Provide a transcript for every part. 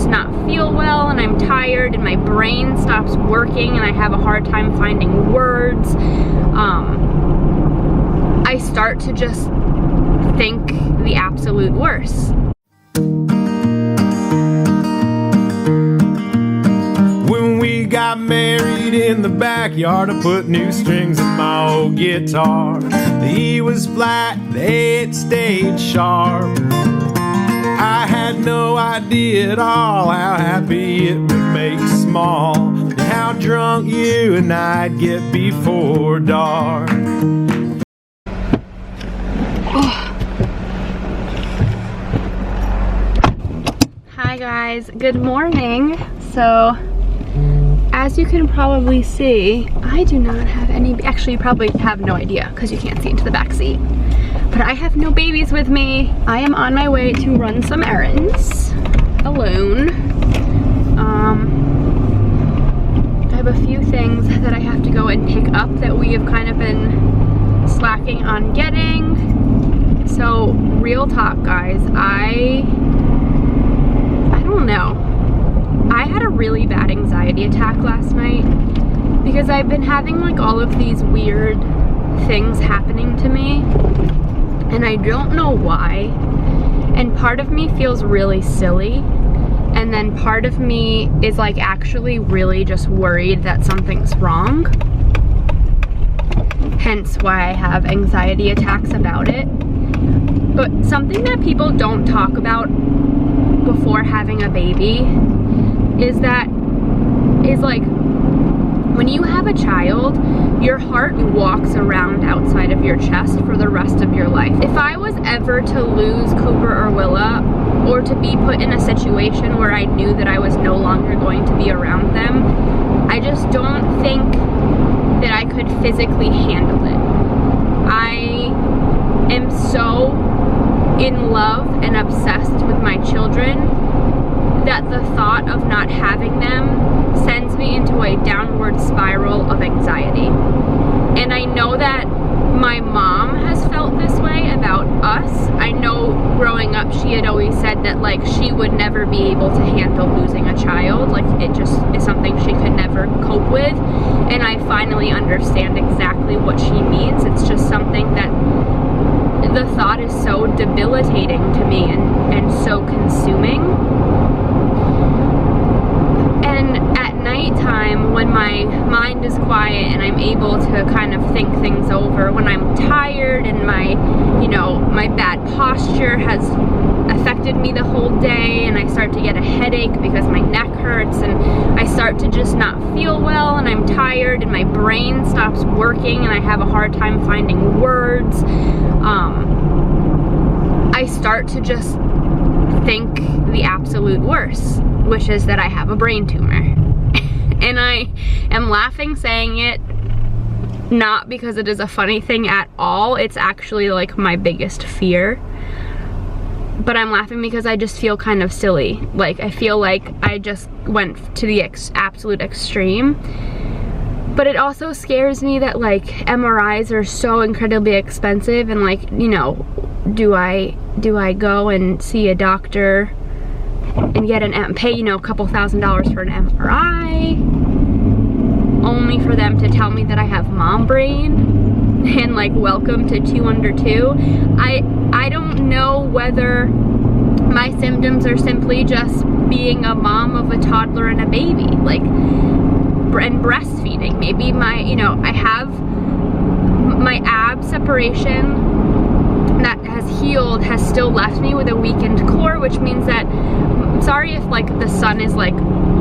just not feel well and I'm tired and my brain stops working and I have a hard time finding words, I start to just think the absolute worst. When we got married in the backyard, I put new strings in my old guitar. The E was flat, the A it stayed sharp. I had no idea at all how happy it would make small, and how drunk you and I'd get before dark. Hi guys, good morning. So, as you can probably see, I do not have any, actually you probably have no idea because you can't see into the back seat. But I have no babies with me. I am on my way to run some errands alone. I have a few things that I have to go and pick up that we have kind of been slacking on getting. So, real talk guys, I don't know. I had a really bad anxiety attack last night because I've been having like all of these weird things happening to me and I don't know why, and part of me feels really silly and then part of me is like actually really just worried that something's wrong, hence why I have anxiety attacks about it. But something that people don't talk about before having a baby is like when you have a child, your heart walks around outside of your chest for the rest of your life. If I was ever to lose Cooper or Willa, or to be put in a situation where I knew that I was no longer going to be around them, I just don't think that I could physically handle it. I am so in love and obsessed with my children that the thought of not having them sends me into a downward spiral of anxiety. And I know that my mom has felt this way about us. I know growing up she had always said that like she would never be able to handle losing a child. Like it just is something she could never cope with. And I finally understand exactly what she means. It's just something that the thought is so debilitating to me and so consuming. And at nighttime, when my mind is quiet and I'm able to kind of think things over, when I'm tired and my bad posture has affected me the whole day and I start to get a headache because my neck hurts and I start to just not feel well and I'm tired and my brain stops working and I have a hard time finding words, I start to just think the absolute worst, which is that I have a brain tumor. And I am laughing saying it, not because it is a funny thing at all. It's actually like my biggest fear. But I'm laughing because I just feel kind of silly. Like I feel like I just went to the absolute extreme. But it also scares me that like MRIs are so incredibly expensive and like, do I go and see a doctor and get pay a couple $1,000s for an MRI only for them to tell me that I have mom brain and like welcome to 2 under 2. I don't know whether my symptoms are simply just being a mom of a toddler and a baby, like, and breastfeeding. Maybe I have my ab separation that has healed has still left me with a weakened core, which means that, I'm sorry if like the sun is like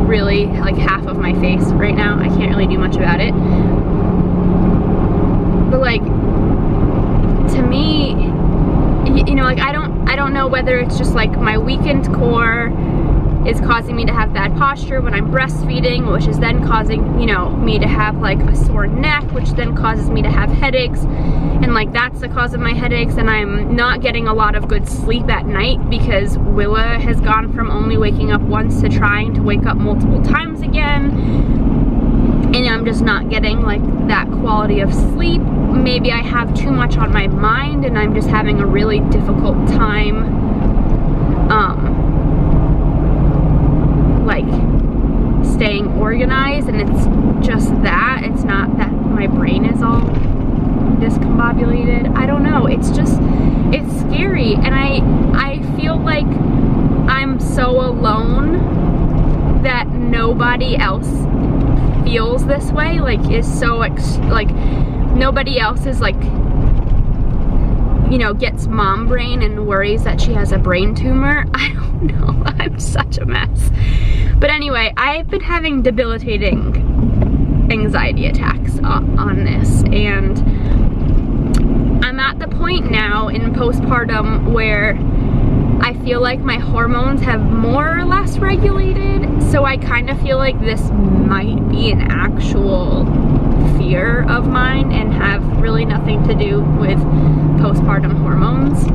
really like half of my face right now. I can't really do much about it. But like, to me, like I don't know whether it's just like my weakened core is causing me to have bad posture when I'm breastfeeding, which is then causing, me to have like a sore neck, which then causes me to have headaches. And like that's the cause of my headaches, and I'm not getting a lot of good sleep at night because Willa has gone from only waking up once to trying to wake up multiple times again. And I'm just not getting like that quality of sleep. Maybe I have too much on my mind and I'm just having a really difficult time staying organized, and it's just that. It's not that my brain is all discombobulated. I don't know. It's just, it's scary, and I feel like I'm so alone that nobody else feels this way, like is so like nobody else is like, you know, gets mom brain and worries that she has a brain tumor. I don't know. I'm such a mess. But anyway, I've been having debilitating anxiety attacks on this, and I'm at the point now in postpartum where I feel like my hormones have more or less regulated, so I kind of feel like this might be an actual fear of mine and have really nothing to do with postpartum hormones.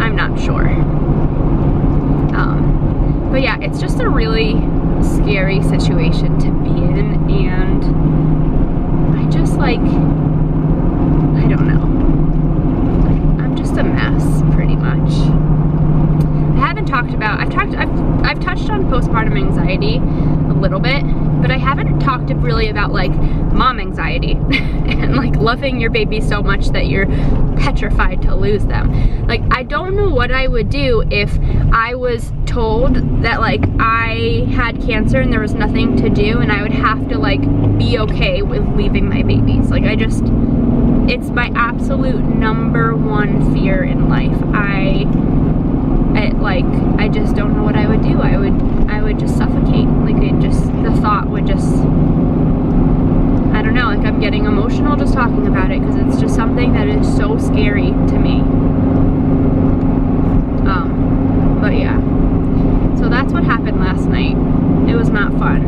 I'm not sure. But yeah, it's just a really scary situation to be in, and I just like, I don't know. I'm just a mess, pretty much. I haven't talked about, I've touched on postpartum anxiety a little bit, but I haven't talked really about like mom anxiety and like loving your baby so much that you're petrified to lose them. Like, I don't know what I would do if I was told that like I had cancer and there was nothing to do, and I would have to like be okay with leaving my babies. Like, it's my absolute #1 fear in life. I just don't know what I would do. I would just suffocate. Like, the thought would just, I don't know, like I'm getting emotional just talking about it because it's just something that is so scary to me. But yeah, so that's what happened last night. It was not fun.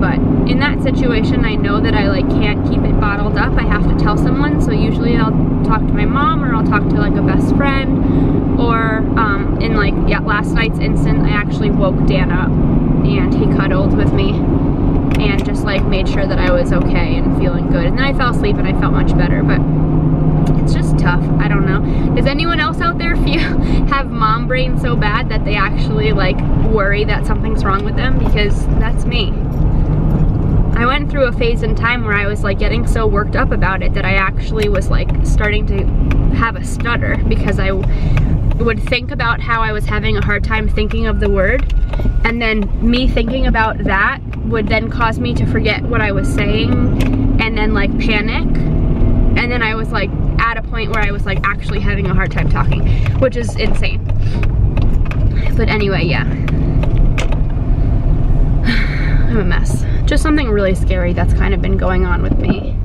But in that situation, I know that I like can't keep it bottled up. I have to tell someone. So usually I'll talk to my mom, or I'll talk to like a best friend, or in like, yeah, last night's instant, I actually woke Dan up and he cuddled with me and just like made sure that I was okay and feeling good. And then I fell asleep and I felt much better, but it's just tough. I don't know. Does anyone else out there have mom brain so bad that they actually like worry that something's wrong with them? Because that's me. I went through a phase in time where I was like getting so worked up about it that I actually was like starting to have a stutter, because I would think about how I was having a hard time thinking of the word, and then me thinking about that would then cause me to forget what I was saying and then like panic, and then I was like at a point where I was like actually having a hard time talking, which is insane. But anyway, yeah. I'm a mess. Just something really scary that's kind of been going on with me.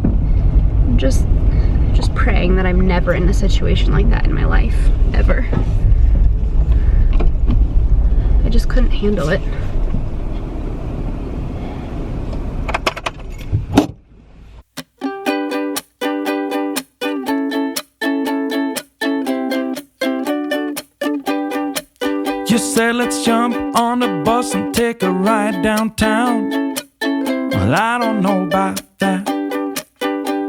I'm just praying that I'm never in a situation like that in my life, ever. I just couldn't handle it. You said let's jump on the bus and take a ride downtown. Well, I don't know about that,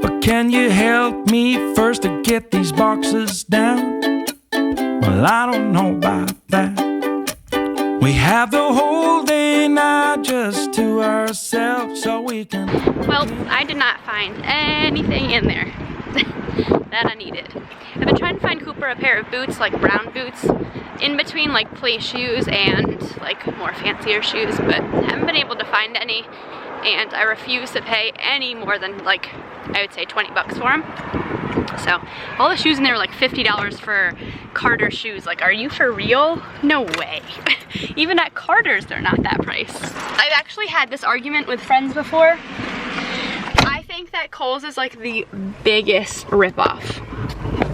but can you help me first to get these boxes down? Well, I don't know about that. We have the whole day now just to ourselves, so we can... Well, I did not find anything in there that I needed. I've been trying to find Cooper a pair of boots, like brown boots, in between like play shoes and like more fancier shoes, but haven't been able to find any, and I refuse to pay any more than like, I would say 20 bucks for them. So all the shoes in there were like $50 for Carter shoes. Like, are you for real? No way. Even at Carter's they're not that price. I've actually had this argument with friends before. I think that Kohl's is like the biggest ripoff.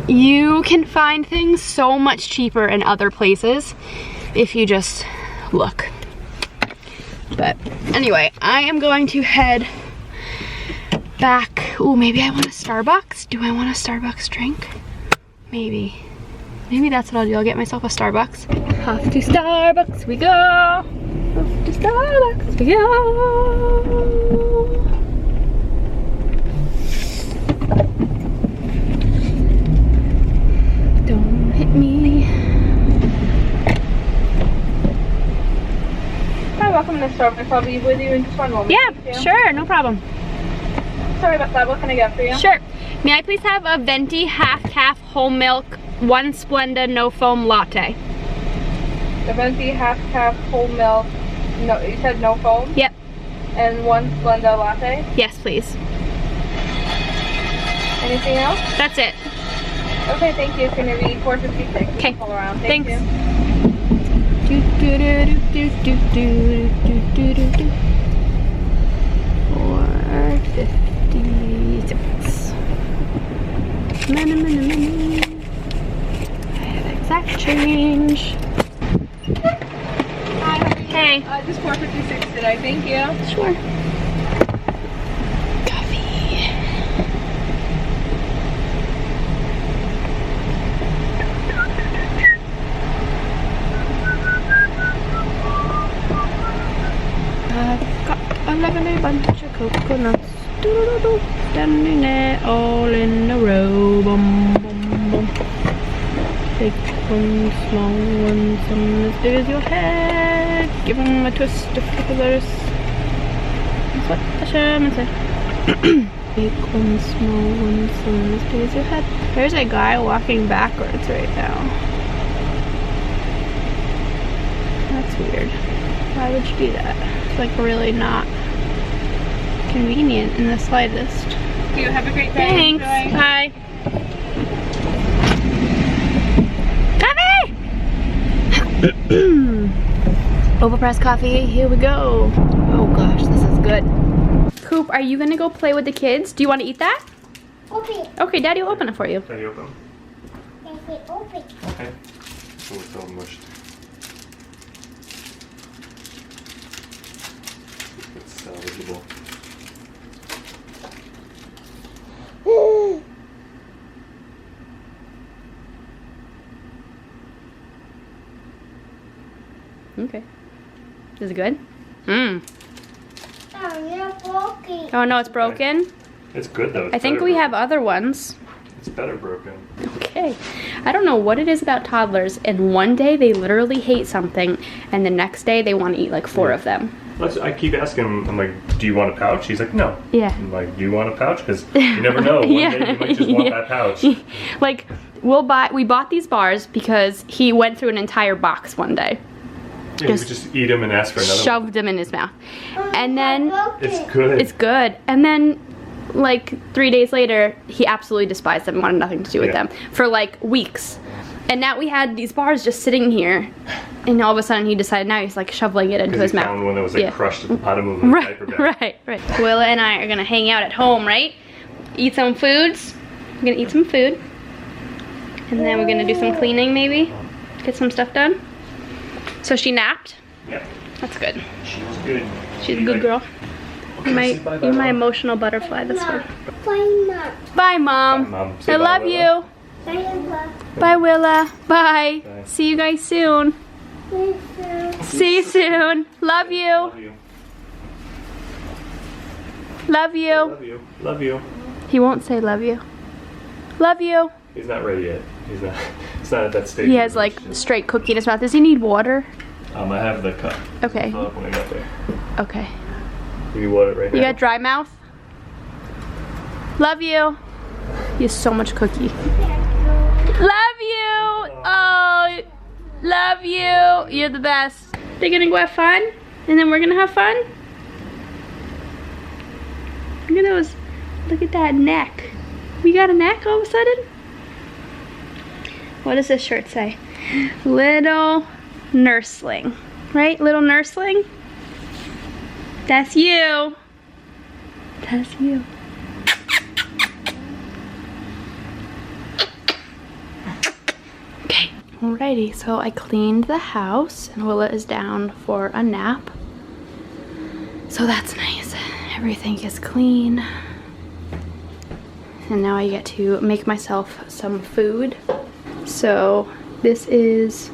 You can find things so much cheaper in other places if you just look. But anyway, I am going to head back. Ooh, maybe I want a Starbucks. Do I want a Starbucks drink? Maybe that's what I'll do. I'll get myself a Starbucks. Off to Starbucks we go. Off to Starbucks we go. Don't hit me. Starbucks. up. I'm gonna start myself. I'll be with you in just one moment. Yeah, Thank you. sure, no problem. Sorry about that. What can I get for you? Sure. May I please have a venti half-calf whole milk, 1 Splenda no foam latte? The venti half-calf whole milk. No, you said no foam? Yep. And 1 Splenda latte. Yes, please. Anything else? That's it. Okay, thank you. It's gonna be $4.56. Okay. Pull around. Thanks. Thank you. Do, do, do, do, do, do, do, do, do, do. 4.56. Many. I have exact change. Hi. Hey. Just $4.56 today. Thank you. Sure. Coffee. I've got 11 bunch of coconuts. Doo-doo-doo-doo. Standing there all in a row. Bum, bum, bum. Big one, small one, some as big as your head. Give them a twist of feathers. That's what the shaman said. Big one, small one, some as big as your head. There's a guy walking backwards right now. That's weird. Why would you do that? It's like really not convenient in the slightest. You have a great day. Thanks. Enjoy. Bye. Coffee! Overpressed coffee. Here we go. Oh gosh, this is good. Coop, are you gonna go play with the kids? Do you want to eat that? Open. Okay, Daddy will open it for you. Daddy, open. I say open. Okay. Oh, it's all mushed. It's salvageable. Okay. Is it good? Mmm. Oh, you're broken. Oh no, it's broken. It's good though. It's I think better we broken. have other ones. It's better broken. Okay. I don't know what it is about toddlers, and one day they literally hate something, and the next day they want to eat like 4 of them. I keep asking him, I'm like, do you want a pouch? He's like, no. Yeah. I'm like, do you want a pouch? Because you never know. One day you might just want that pouch. Like, we bought these bars because he went through an entire box one day. Yeah, you would just eat them and ask for another one. Shoved them in his mouth. And then It's good. it's good. And then like 3 days later, he absolutely despised them, wanted nothing to do with them for like weeks. And now we had these bars just sitting here, and all of a sudden he decided now he's like shoveling it into his he mouth. found one that was like crushed at the bottom of the diaper bag. Right. Willa and I are gonna hang out at home, right? Eat some foods. We're gonna eat some food. And then we're gonna do some cleaning maybe. Get some stuff done. So she napped? Yeah. That's good. She was good. She's a good girl. You're my emotional butterfly this one. Bye, Mom. Bye, Mom. Bye, Mom. Say I bye, love Willa. you. Bye, Mom. Bye, Willa. Bye. Bye. See you guys soon. See you soon. Love you. Love you. Love you. Love you. Love you. He won't say love you. Love you. He's not ready yet. He's not. It's not at that stage. He has like straight cookie in his mouth. Does he need water? I have the cup. Okay. Fill up when I got there. Okay. Give me water right now. You got dry mouth? Love you. He has so much cookie. Love you. Oh, love you. You're the best. They're gonna go have fun, and then we're gonna have fun. Look at those. Look at that neck. We got a neck all of a sudden? What does this shirt say? Little nursling. Right? Little nursling? That's you. That's you. Okay. Alrighty, so I cleaned the house and Willa is down for a nap. So that's nice. Everything is clean. And now I get to make myself some food. So this is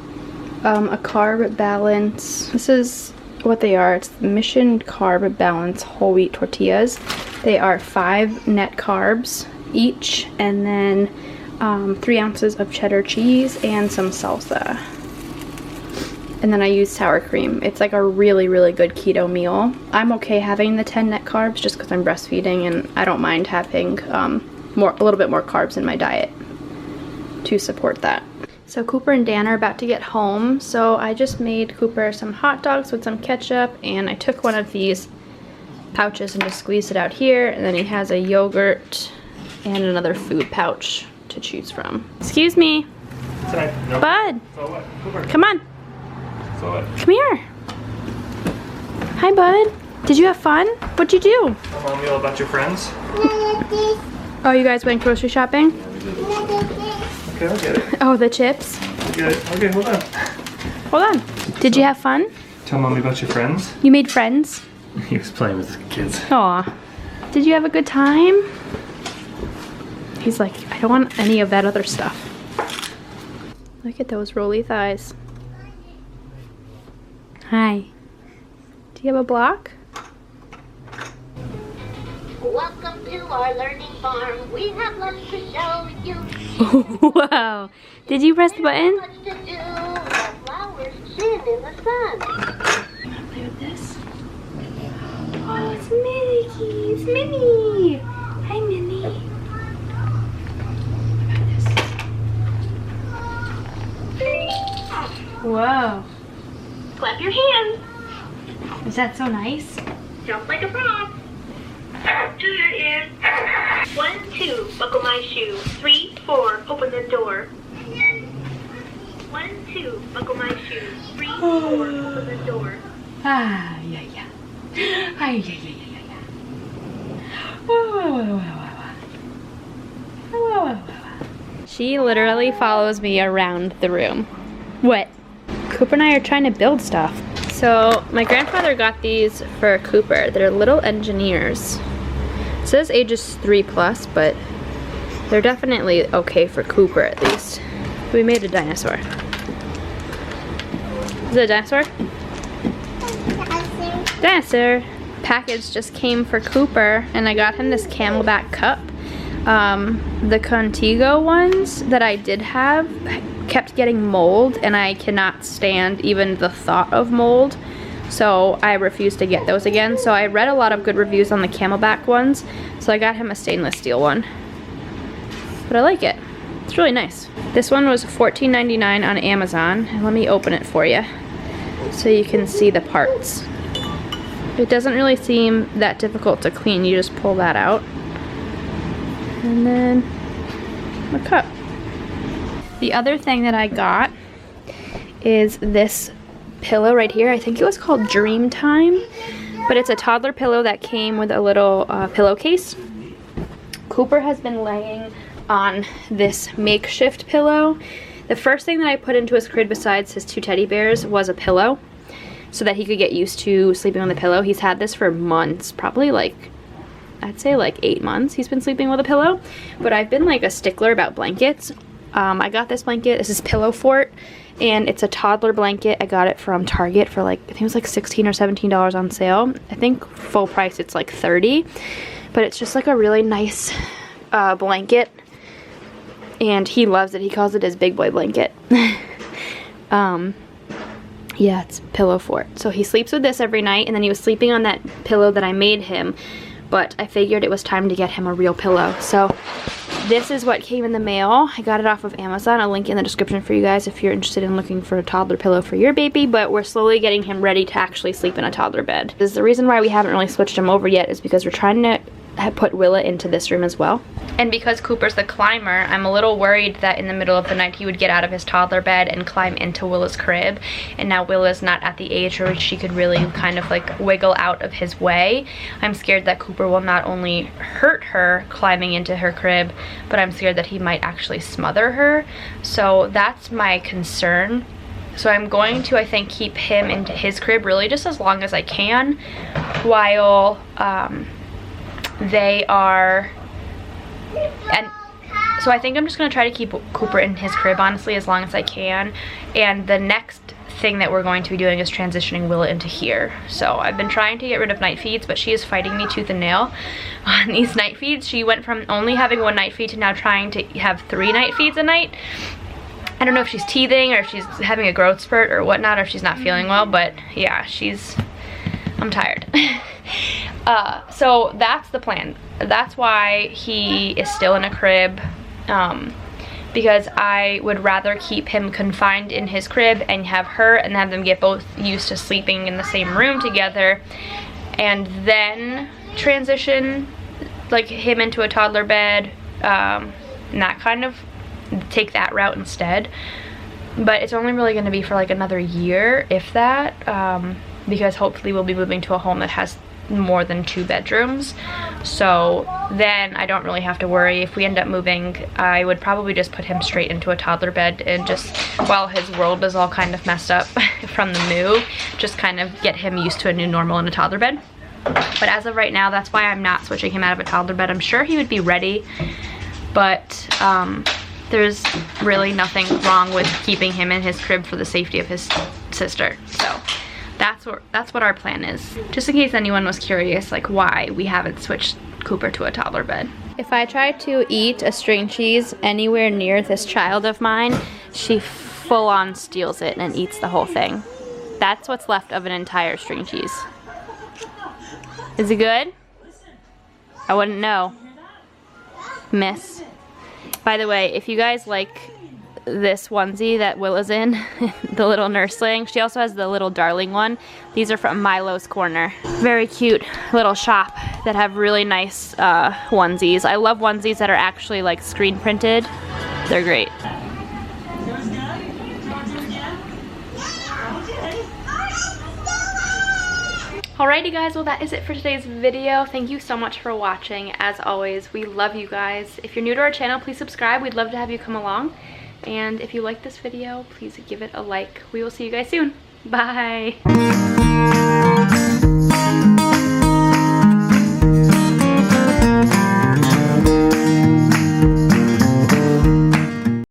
a carb balance. This is what they are. It's Mission Carb Balance whole wheat tortillas. They are 5 net carbs each, and then 3 ounces of cheddar cheese and some salsa. and then I use sour cream. It's like a really, really good keto meal. I'm okay having the 10 net carbs just because I'm breastfeeding, and I don't mind having a little bit more carbs in my diet to support that. So Cooper and Dan are about to get home, so I just made Cooper some hot dogs with some ketchup, and I took one of these pouches and just squeezed it out here, and then he has a yogurt and another food pouch to choose from. Excuse me. Sorry. No. Bud. So what? Cooper. Come on. So what? Come here. Hi, Bud. Did you have fun? What'd you do? Tell Mommy all about your friends. Oh, you guys went grocery shopping? Okay, I'll get it. Oh, the chips? I'll get it. Okay, hold on. Hold on. Did you have fun? Tell Mommy about your friends. You made friends? He was playing with the kids. Aw. Did you have a good time? He's like, I don't want any of that other stuff. Look at those roly thighs. Hi. Do you have a block? Welcome to our learning farm. We have lots to show you. Wow. Did you press the button? Much to do. The flowers shine in the sun. Wanna play with this? Oh, it's Mickey. It's Minnie. Hi, Minnie. Whoa. Clap your hands. Is that so nice? Jump like a frog. To your ears. 1, 2, buckle my shoe. 3, 4, open the door. 1, 2, buckle my shoe. 3, 4, open the door. Ah, yeah, yeah. Ah, yeah, yeah, yeah, yeah, yeah. Whoa, whoa, whoa, whoa, whoa. Whoa, whoa, whoa. She literally follows me around the room. What? Cooper and I are trying to build stuff. So my grandfather got these for Cooper. They're little engineers. It says ages 3+, but they're definitely okay for Cooper at least. We made a dinosaur. Is it a dinosaur? Dinosaur. Package just came for Cooper, and I got him this Camelback cup. The Contigo ones that I did have kept getting mold, and I cannot stand even the thought of mold, so I refused to get those again. So I read a lot of good reviews on the Camelback ones, so I got him a stainless steel one. But I like it. It's really nice. This one was $14.99 on Amazon. Let me open it for you so you can see the parts. It doesn't really seem that difficult to clean. You just pull that out. And then a cup. The other thing that I got is this pillow right here. I think it was called Dreamtime, but it's a toddler pillow that came with a little pillowcase. Cooper has been laying on this makeshift pillow. The first thing that I put into his crib besides his 2 teddy bears was a pillow so that he could get used to sleeping on the pillow. He's had this for months, probably like, I'd say like 8 months he's been sleeping with a pillow, but I've been like a stickler about blankets. I got this blanket. This is Pillow Fort, and it's a toddler blanket. I got it from Target for like, I think it was like $16 or $17 on sale. I think full price it's like $30, but it's just like a really nice blanket, and he loves it. He calls it his big boy blanket. Yeah, it's Pillow Fort. So he sleeps with this every night, and then he was sleeping on that pillow that I made him, but I figured it was time to get him a real pillow. So this is what came in the mail. I got it off of Amazon. I'll link in the description for you guys if you're interested in looking for a toddler pillow for your baby, but we're slowly getting him ready to actually sleep in a toddler bed. The reason why we haven't really switched him over yet is because we're trying to put Willa into this room as well. And because Cooper's the climber, I'm a little worried that in the middle of the night he would get out of his toddler bed and climb into Willa's crib. And now Willa's not at the age where she could really kind of like wiggle out of his way. I'm scared that Cooper will not only hurt her climbing into her crib, but I'm scared that he might actually smother her. So that's my concern. So I'm going to, I think, keep him into his crib really just as long as I can while they are, and so I think I'm just going to try to keep Cooper in his crib, honestly, as long as I can. And the next thing that we're going to be doing is transitioning Willa into here. So I've been trying to get rid of night feeds, but she is fighting me tooth and nail on these night feeds. She went from only having 1 night feed to now trying to have 3 night feeds a night. I don't know if she's teething or if she's having a growth spurt or whatnot, or if she's not feeling well, but yeah, I'm tired. So that's the plan. That's why he is still in a crib, because I would rather keep him confined in his crib and have her and have them get both used to sleeping in the same room together, and then transition like him into a toddler bed, and that kind of take that route instead. But it's only really going to be for like another year, if that, because hopefully we'll be moving to a home that has more than 2 bedrooms. So then I don't really have to worry. If we end up moving, I would probably just put him straight into a toddler bed, and just while his world is all kind of messed up from the move, just kind of get him used to a new normal in a toddler bed. But as of right now, that's why I'm not switching him out of a toddler bed. I'm sure he would be ready, but there's really nothing wrong with keeping him in his crib for the safety of his sister. So that's what our plan is. Just in case anyone was curious, like why we haven't switched Cooper to a toddler bed. If I try to eat a string cheese anywhere near this child of mine, she full on steals it and eats the whole thing. That's what's left of an entire string cheese. Is it good? I wouldn't know. Miss. By the way, if you guys like this onesie that Willa's in, the little nursling, she also has the little darling one. These are from Milo's Corner. Very cute little shop that have really nice onesies. I love onesies that are actually like screen printed. They're great. Alrighty guys, well that is it for today's video. Thank you so much for watching. As always, we love you guys. If you're new to our channel, please subscribe. We'd love to have you come along. And if you like this video, please give it a like. We will see you guys soon. Bye.